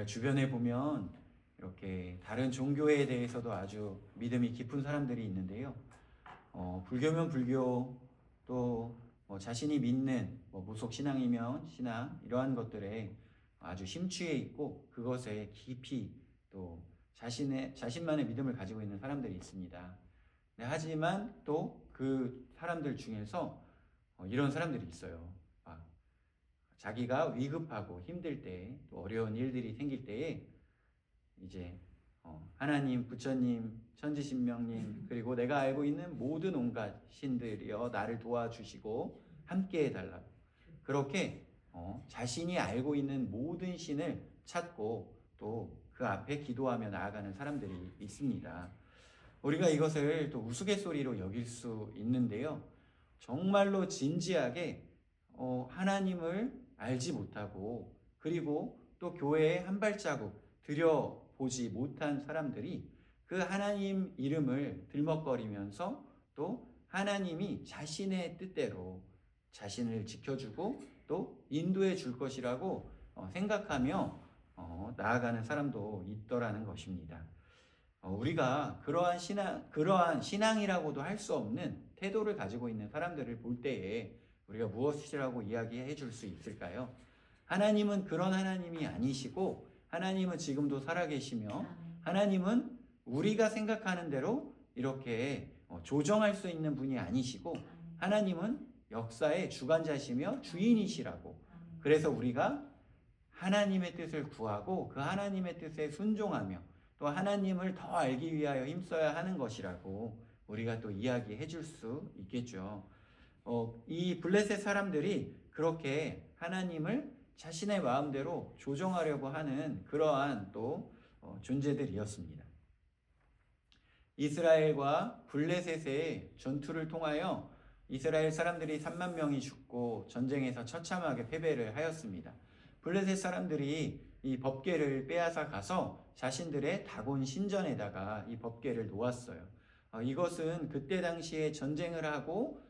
우리가 주변에 보면 이렇게 다른 종교에 대해서도 아주 믿음이 깊은 사람들이 있는데요. 불교면 불교, 또 자신이 믿는 무속 신앙이면 신앙, 이러한 것들에 아주 심취해 있고 그것에 깊이 또 자신만의 믿음을 가지고 있는 사람들이 있습니다. 네, 하지만 또 그 사람들 중에서 이런 사람들이 있어요. 자기가 위급하고 힘들 때, 또 어려운 일들이 생길 때에 이제 하나님, 부처님, 천지신명님, 그리고 내가 알고 있는 모든 온갖 신들이여 나를 도와주시고 함께 해달라고, 그렇게 자신이 알고 있는 모든 신을 찾고 또 그 앞에 기도하며 나아가는 사람들이 있습니다. 우리가 이것을 또 우스갯소리로 여길 수 있는데요. 정말로 진지하게 하나님을 알지 못하고, 그리고 또 교회에 한 발자국 들여보지 못한 사람들이 그 하나님 이름을 들먹거리면서 또 하나님이 자신의 뜻대로 자신을 지켜주고 또 인도해 줄 것이라고 생각하며 나아가는 사람도 있더라는 것입니다. 우리가 그러한 신앙이라고도 할 수 없는 태도를 가지고 있는 사람들을 볼 때에 우리가 무엇이라고 이야기해 줄 수 있을까요? 하나님은 그런 하나님이 아니시고, 하나님은 지금도 살아계시며, 하나님은 우리가 생각하는 대로 이렇게 조정할 수 있는 분이 아니시고, 하나님은 역사의 주관자시며 주인이시라고. 그래서 우리가 하나님의 뜻을 구하고 그 하나님의 뜻에 순종하며 또 하나님을 더 알기 위하여 힘써야 하는 것이라고 우리가 또 이야기해 줄 수 있겠죠. 이 블레셋 사람들이 그렇게 하나님을 자신의 마음대로 조정하려고 하는 그러한 또 존재들이었습니다. 이스라엘과 블레셋의 전투를 통하여 이스라엘 사람들이 3만 명이 죽고 전쟁에서 처참하게 패배를 하였습니다. 블레셋 사람들이 이 법궤를 빼앗아 가서 자신들의 다곤 신전에다가 이 법궤를 놓았어요. 이것은 그때 당시에 전쟁을 하고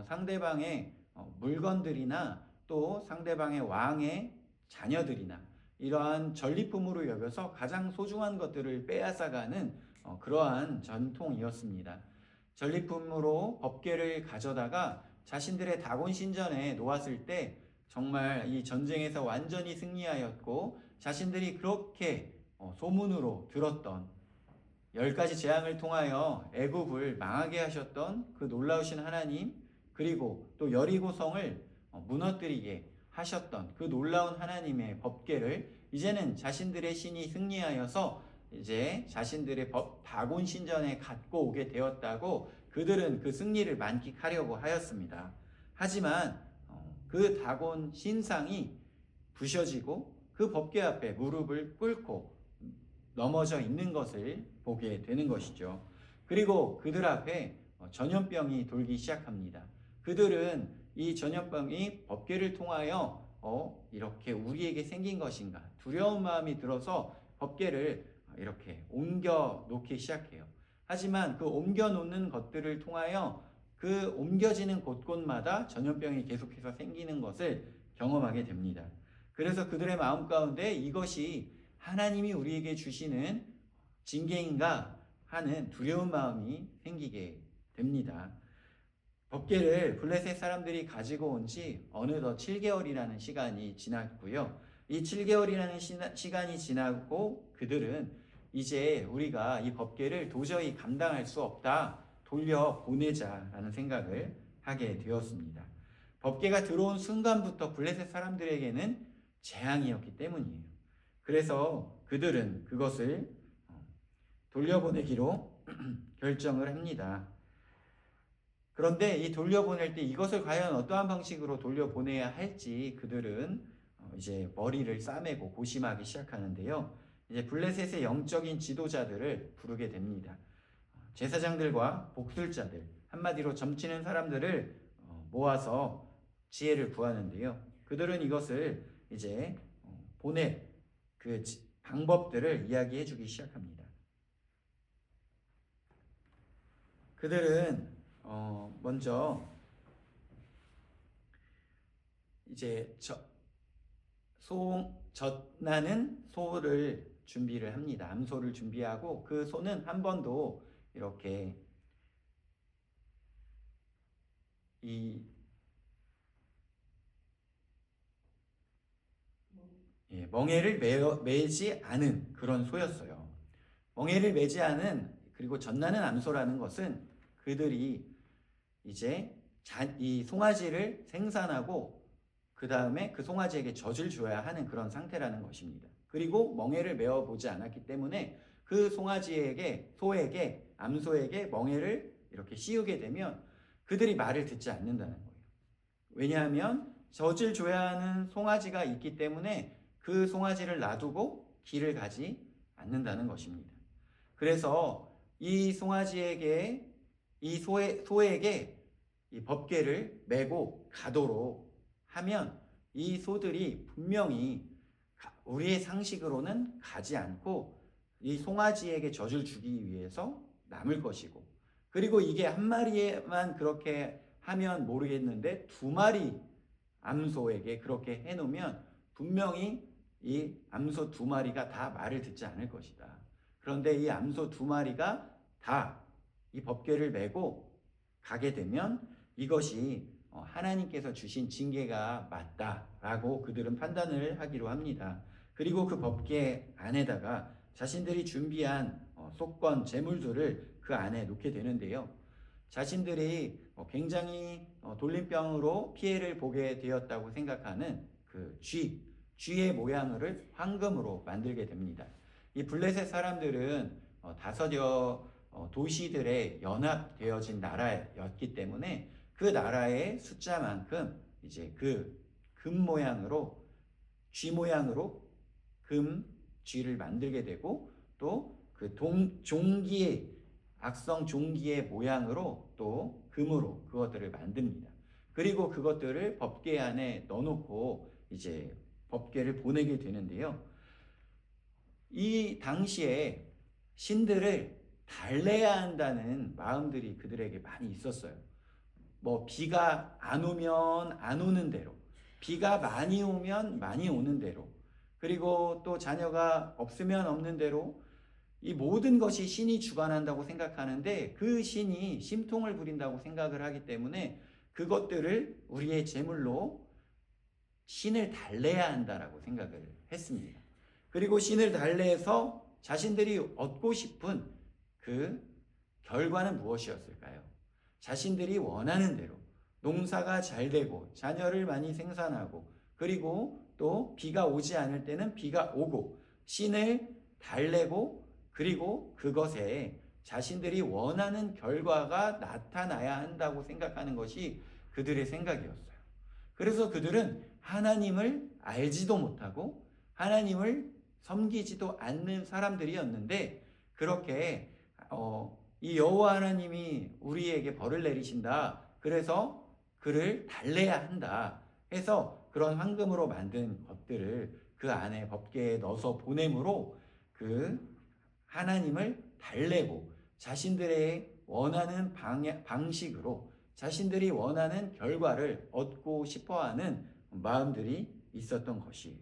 상대방의 물건들이나 또 상대방의 왕의 자녀들이나 이러한 전리품으로 여겨서 가장 소중한 것들을 빼앗아가는 그러한 전통이었습니다. 전리품으로 법궤를 가져다가 자신들의 다곤 신전에 놓았을 때 정말 이 전쟁에서 완전히 승리하였고, 자신들이 그렇게 소문으로 들었던 10가지 재앙을 통하여 애굽을 망하게 하셨던 그 놀라우신 하나님, 그리고 또 여리고성을 무너뜨리게 하셨던 그 놀라운 하나님의 법궤를 이제는 자신들의 신이 승리하여서 이제 자신들의 다곤 신전에 갖고 오게 되었다고 그들은 그 승리를 만끽하려고 하였습니다. 하지만 그 다곤 신상이 부셔지고 그 법궤 앞에 무릎을 꿇고 넘어져 있는 것을 보게 되는 것이죠. 그리고 그들 앞에 전염병이 돌기 시작합니다. 그들은 이 전염병이 법궤를 통하여 이렇게 우리에게 생긴 것인가 두려운 마음이 들어서 법궤를 이렇게 옮겨 놓기 시작해요. 하지만 그 옮겨 놓는 것들을 통하여 그 옮겨지는 곳곳마다 전염병이 계속해서 생기는 것을 경험하게 됩니다. 그래서 그들의 마음 가운데 이것이 하나님이 우리에게 주시는 징계인가 하는 두려운 마음이 생기게 됩니다. 법궤를 블레셋 사람들이 가지고 온 지 어느덧 7개월이라는 시간이 지났고요. 이 7개월이라는 시간이 지나고 그들은 이제 우리가 이 법궤를 도저히 감당할 수 없다, 돌려보내자라는 생각을 하게 되었습니다. 법궤가 들어온 순간부터 블레셋 사람들에게는 재앙이었기 때문이에요. 그래서 그들은 그것을 돌려보내기로 결정을 합니다. 그런데 이 돌려보낼 때 이것을 과연 어떠한 방식으로 돌려보내야 할지 그들은 이제 머리를 싸매고 고심하기 시작하는데요. 이제 블레셋의 영적인 지도자들을 부르게 됩니다. 제사장들과 복술자들, 한마디로 점치는 사람들을 모아서 지혜를 구하는데요. 그들은 이것을 이제 보낼 그 방법들을 이야기해 주기 시작합니다. 그들은 먼저 이제 젖나는 소를 준비를 합니다. 암소를 준비하고 그 소는 한 번도 이렇게 멍에를 매지 않은 그런 소였어요. 멍에를 매지 않은, 그리고 젖나는 암소라는 것은 그들이 이제 이 송아지를 생산하고 그 다음에 그 송아지에게 젖을 줘야 하는 그런 상태라는 것입니다. 그리고 멍에를 메어 보지 않았기 때문에 그 송아지에게, 암소에게 멍에를 이렇게 씌우게 되면 그들이 말을 듣지 않는다는 거예요. 왜냐하면 젖을 줘야 하는 송아지가 있기 때문에 그 송아지를 놔두고 길을 가지 않는다는 것입니다. 그래서 이 송아지에게, 이 소에게 이 법궤를 메고 가도록 하면 이 소들이 분명히 우리의 상식으로는 가지 않고 이 송아지에게 젖을 주기 위해서 남을 것이고, 그리고 이게 한 마리에만 그렇게 하면 모르겠는데 두 마리 암소에게 그렇게 해놓으면 분명히 이 암소 두 마리가 다 말을 듣지 않을 것이다. 그런데 이 암소 두 마리가 다 이 법궤를 메고 가게 되면 이것이 하나님께서 주신 징계가 맞다라고 그들은 판단을 하기로 합니다. 그리고 그 법궤 안에다가 자신들이 준비한 속건, 재물들을 그 안에 놓게 되는데요. 자신들이 굉장히 돌림병으로 피해를 보게 되었다고 생각하는 그 쥐의 모양을 황금으로 만들게 됩니다. 이 블레셋 사람들은 다섯여 도시들에 연합되어진 나라였기 때문에 그 나라의 숫자만큼 이제 그 금 모양으로, 쥐 모양으로 쥐를 만들게 되고, 또 그 종기의, 악성 종기의 모양으로 또 금으로 그것들을 만듭니다. 그리고 그것들을 법궤 안에 넣어놓고 이제 법궤를 보내게 되는데요. 이 당시에 신들을 달래야 한다는 마음들이 그들에게 많이 있었어요. 뭐 비가 안 오면 안 오는 대로, 비가 많이 오면 많이 오는 대로, 그리고 또 자녀가 없으면 없는 대로, 이 모든 것이 신이 주관한다고 생각하는데 그 신이 심통을 부린다고 생각을 하기 때문에 그것들을 우리의 제물로 신을 달래야 한다라고 생각을 했습니다. 그리고 신을 달래서 자신들이 얻고 싶은 그 결과는 무엇이었을까요? 자신들이 원하는 대로 농사가 잘 되고 자녀를 많이 생산하고, 그리고 또 비가 오지 않을 때는 비가 오고, 신을 달래고, 그리고 그것에 자신들이 원하는 결과가 나타나야 한다고 생각하는 것이 그들의 생각이었어요. 그래서 그들은 하나님을 알지도 못하고 하나님을 섬기지도 않는 사람들이었는데, 그렇게 이 여호와 하나님이 우리에게 벌을 내리신다, 그래서 그를 달래야 한다 해서 그런 황금으로 만든 것들을 그 안에 법궤에 넣어서 보냄으로 그 하나님을 달래고 자신들의 원하는 방식으로 자신들이 원하는 결과를 얻고 싶어하는 마음들이 있었던 것이에요.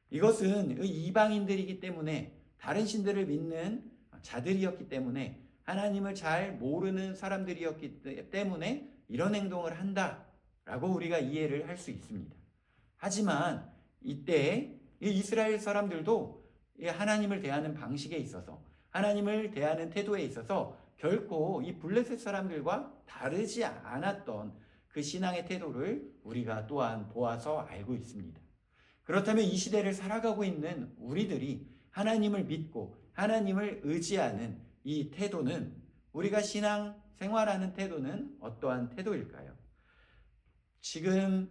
이것은 이방인들이기 때문에, 다른 신들을 믿는 자들이었기 때문에, 하나님을 잘 모르는 사람들이었기 때문에 이런 행동을 한다라고 우리가 이해를 할 수 있습니다. 하지만 이때 이스라엘 사람들도 하나님을 대하는 방식에 있어서, 하나님을 대하는 태도에 있어서 결코 이 블레셋 사람들과 다르지 않았던 그 신앙의 태도를 우리가 또한 보아서 알고 있습니다. 그렇다면 이 시대를 살아가고 있는 우리들이 하나님을 믿고 하나님을 의지하는 이 태도는, 우리가 신앙 생활하는 태도는 어떠한 태도일까요? 지금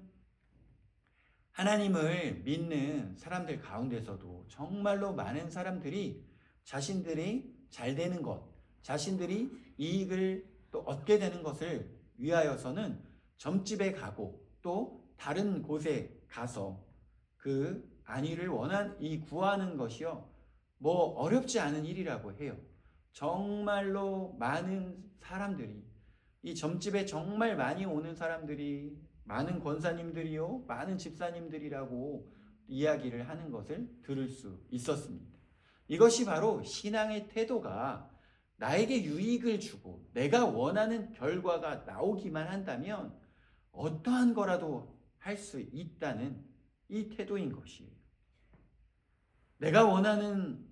하나님을 믿는 사람들 가운데서도 정말로 많은 사람들이 자신들이 잘 되는 것, 자신들이 이익을 또 얻게 되는 것을 위하여서는 점집에 가고 또 다른 곳에 가서 그 안위를 구하는 것이요, 뭐 어렵지 않은 일이라고 해요. 정말로 많은 사람들이, 이 점집에 정말 많이 오는 사람들이, 많은 권사님들이요, 많은 집사님들이라고 이야기를 하는 것을 들을 수 있었습니다. 이것이 바로 신앙의 태도가 나에게 유익을 주고 내가 원하는 결과가 나오기만 한다면 어떠한 거라도 할 수 있다는 이 태도인 것이에요. 내가 원하는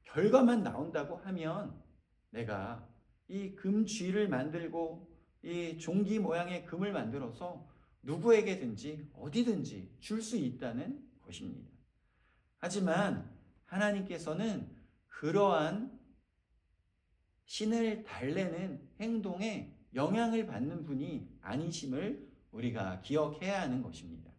결과만 나온다고 하면 내가 이 금쥐를 만들고 이 종기 모양의 금을 만들어서 누구에게든지 어디든지 줄 수 있다는 것입니다. 하지만 하나님께서는 그러한 신을 달래는 행동에 영향을 받는 분이 아니심을 우리가 기억해야 하는 것입니다.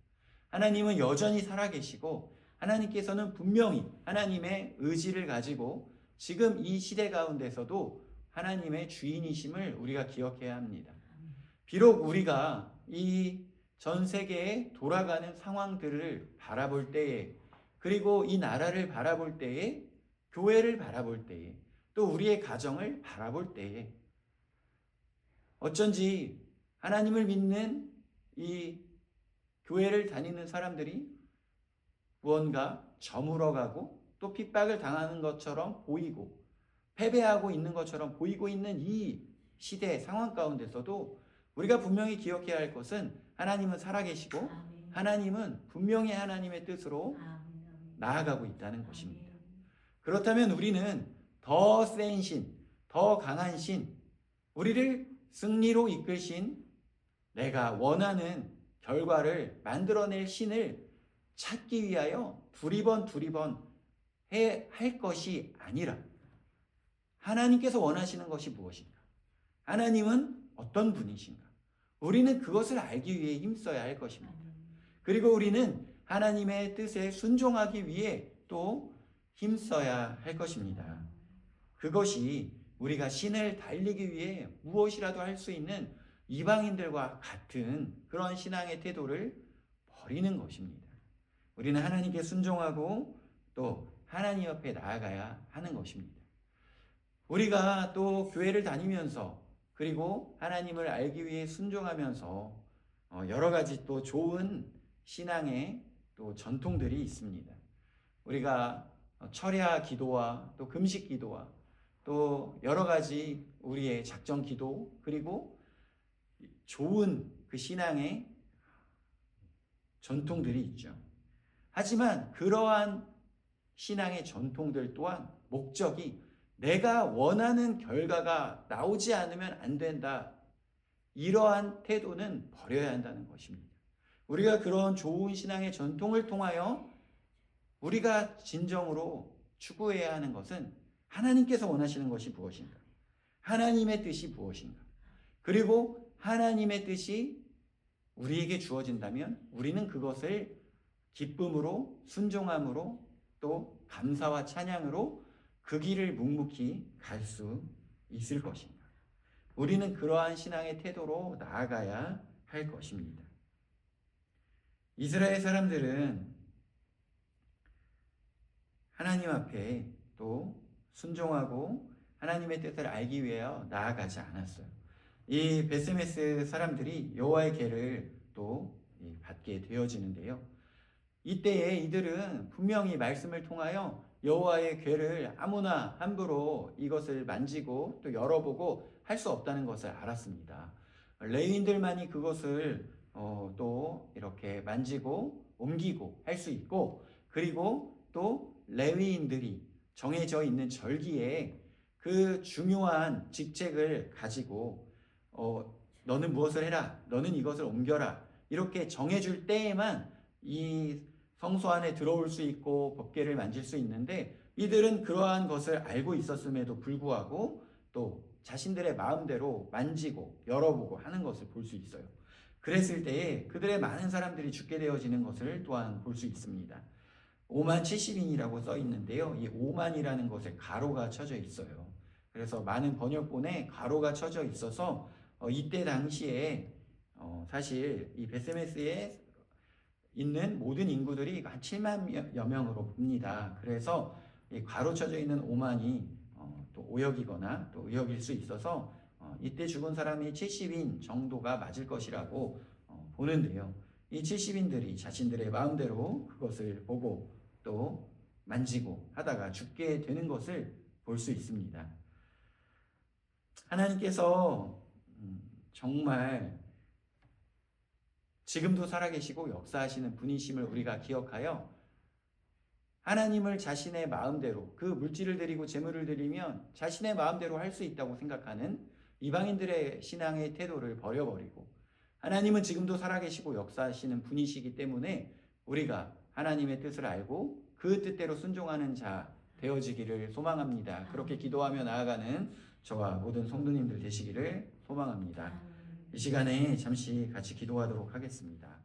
하나님은 여전히 살아계시고 하나님께서는 분명히 하나님의 의지를 가지고 지금 이 시대 가운데서도 하나님의 주인이심을 우리가 기억해야 합니다. 비록 우리가 이 전 세계에 돌아가는 상황들을 바라볼 때에, 그리고 이 나라를 바라볼 때에, 교회를 바라볼 때에, 또 우리의 가정을 바라볼 때에 어쩐지 하나님을 믿는 이 교회를 다니는 사람들이 무언가 저물어가고 또 핍박을 당하는 것처럼 보이고 패배하고 있는 것처럼 보이고 있는 이 시대 상황 가운데서도 우리가 분명히 기억해야 할 것은 하나님은 살아계시고 하나님은 분명히 하나님의 뜻으로 나아가고 있다는 것입니다. 그렇다면 우리는 더 센 신, 더 강한 신, 우리를 승리로 이끌신 내가 원하는 결과를 만들어낼 신을 찾기 위하여 두리번 할 것이 아니라 하나님께서 원하시는 것이 무엇인가? 하나님은 어떤 분이신가? 우리는 그것을 알기 위해 힘써야 할 것입니다. 그리고 우리는 하나님의 뜻에 순종하기 위해 또 힘써야 할 것입니다. 그것이 우리가 신을 달리기 위해 무엇이라도 할 수 있는 이방인들과 같은 그런 신앙의 태도를 버리는 것입니다. 우리는 하나님께 순종하고 또 하나님 옆에 나아가야 하는 것입니다. 우리가 또 교회를 다니면서 그리고 하나님을 알기 위해 순종하면서 여러 가지 또 좋은 신앙의 또 전통들이 있습니다. 우리가 철야 기도와 또 금식 기도와 또 여러 가지 우리의 작정 기도, 그리고 좋은 그 신앙의 전통들이 있죠. 하지만 그러한 신앙의 전통들 또한 목적이 내가 원하는 결과가 나오지 않으면 안 된다, 이러한 태도는 버려야 한다는 것입니다. 우리가 그런 좋은 신앙의 전통을 통하여 우리가 진정으로 추구해야 하는 것은 하나님께서 원하시는 것이 무엇인가? 하나님의 뜻이 무엇인가? 그리고 하나님의 뜻이 우리에게 주어진다면 우리는 그것을 기쁨으로, 순종함으로, 또 감사와 찬양으로 그 길을 묵묵히 갈 수 있을 것입니다. 우리는 그러한 신앙의 태도로 나아가야 할 것입니다. 이스라엘 사람들은 하나님 앞에 또 순종하고 하나님의 뜻을 알기 위하여 나아가지 않았어요. 이 베스메스 사람들이 여호와의 궤를 또 받게 되어지는데요. 이때에 이들은 분명히 말씀을 통하여 여호와의 궤를 아무나 함부로 이것을 만지고 또 열어보고 할 수 없다는 것을 알았습니다. 레위인들만이 그것을 또 이렇게 만지고 옮기고 할 수 있고, 그리고 또 레위인들이 정해져 있는 절기에 그 중요한 직책을 가지고 너는 무엇을 해라, 너는 이것을 옮겨라, 이렇게 정해줄 때에만 이 성소 안에 들어올 수 있고 법궤를 만질 수 있는데, 이들은 그러한 것을 알고 있었음에도 불구하고 또 자신들의 마음대로 만지고 열어보고 하는 것을 볼 수 있어요. 그랬을 때에 그들의 많은 사람들이 죽게 되어지는 것을 또한 볼 수 있습니다. 5만 70인이라고 써 있는데요. 이 5만이라는 것에 가로가 쳐져 있어요. 그래서 많은 번역본에 가로가 쳐져 있어서 이때 당시에 사실 이 베세메스에 있는 모든 인구들이 한 7만여 명으로 봅니다. 그래서 이 가로 쳐져 있는 5만이 또 오역이거나 또 의역일 수 있어서 이때 죽은 사람이 70인 정도가 맞을 것이라고 보는데요. 이 70인들이 자신들의 마음대로 그것을 보고 또 만지고 하다가 죽게 되는 것을 볼 수 있습니다. 하나님께서 정말 지금도 살아계시고 역사하시는 분이심을 우리가 기억하여 하나님을 자신의 마음대로 그 물질을 드리고 재물을 드리면 자신의 마음대로 할 수 있다고 생각하는 이방인들의 신앙의 태도를 버려버리고 하나님은 지금도 살아계시고 역사하시는 분이시기 때문에 우리가 하나님의 뜻을 알고 그 뜻대로 순종하는 자 되어지기를 소망합니다. 그렇게 기도하며 나아가는 저와 모든 성도님들 되시기를 소망합니다. 이 시간에 잠시 같이 기도하도록 하겠습니다.